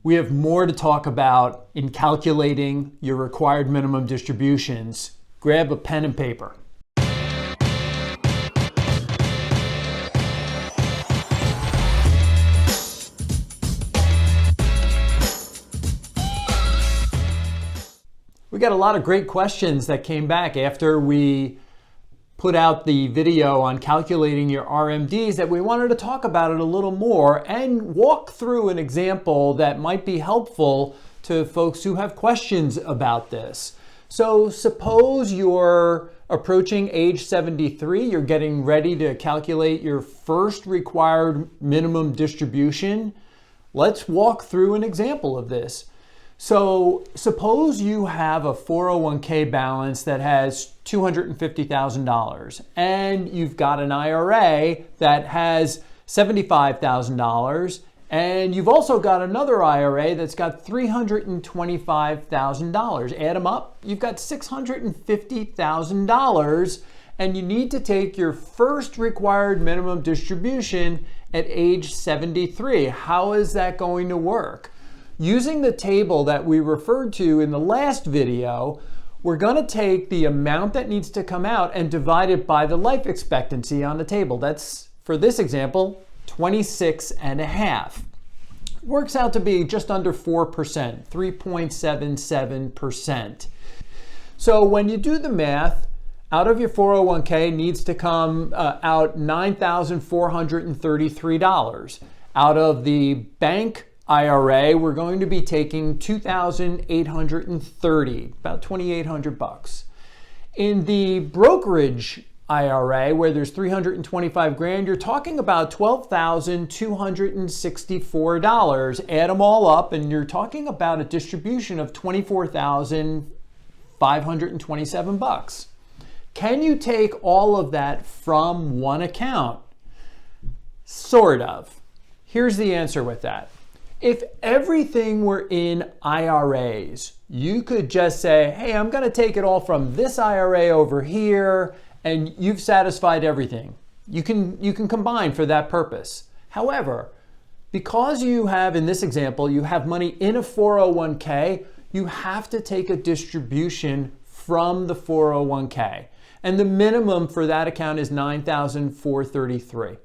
We have more to talk about in calculating your required minimum distributions. Grab a pen and paper. We got a lot of great questions that came back after we put out the video on calculating your RMDs that we wanted to talk about it a little more and walk through an example that might be helpful to folks who have questions about this. So suppose you're approaching age 73, you're getting ready to calculate your first required minimum distribution. Let's walk through an example of this. So suppose you have a 401k balance that has $250,000 and you've got an IRA that has $75,000 and you've also got another IRA that's got $325,000. Add them up, you've got $650,000 and you need to take your first required minimum distribution at age 73. How is that going to work? Using the table that we referred to in the last video, we're going to take the amount that needs to come out and divide it by the life expectancy on the table. That's, for this example, 26.5. Works out to be just under 4%, 3.77%. So when you do the math, out of your 401k needs to come out $9,433. Out of the bank IRA, we're going to be taking $2,830, about $2,800. In the brokerage IRA, where there's 325 grand, you're talking about $12,264. Add them all up, and you're talking about a distribution of $24,527. Can you take all of that from one account? Sort of. Here's the answer with that. If everything were in IRAs, you could just say, hey, I'm going to take it all from this IRA over here, and you've satisfied everything. You can combine for that purpose. However, because you have, in this example, you have money in a 401k, you have to take a distribution from the 401k. And the minimum for that account is $9,433.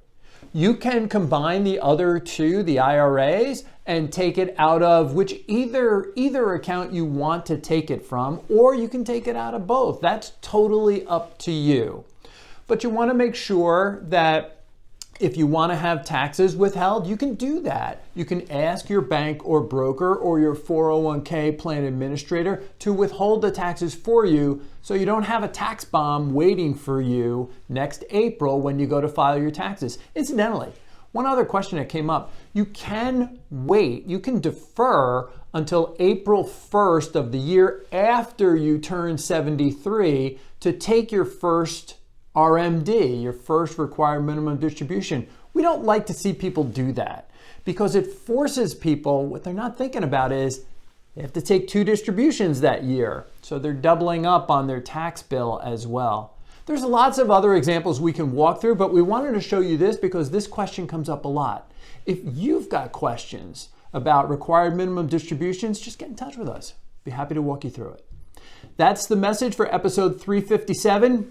You can combine the other two, the IRAs, and take it out of which either account you want to take it from, or you can take it out of both. That's totally up to you. But you want to make sure that if you want to have taxes withheld, you can do that. You can ask your bank or broker or your 401k plan administrator to withhold the taxes for you so you don't have a tax bomb waiting for you next April when you go to file your taxes. Incidentally, one other question that came up, you can wait, you can defer until April 1st of the year after you turn 73 to take your first RMD, your first required minimum distribution. We don't like to see people do that because it forces people, what they're not thinking about is they have to take 2 distributions that year. So they're doubling up on their tax bill as well. There's lots of other examples we can walk through, but we wanted to show you this because this question comes up a lot. If you've got questions about required minimum distributions, just get in touch with us. Be happy to walk you through it. That's the message for episode 357.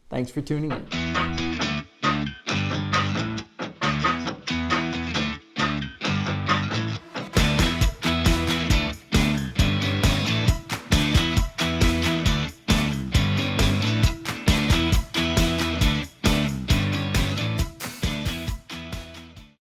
Thanks for tuning in.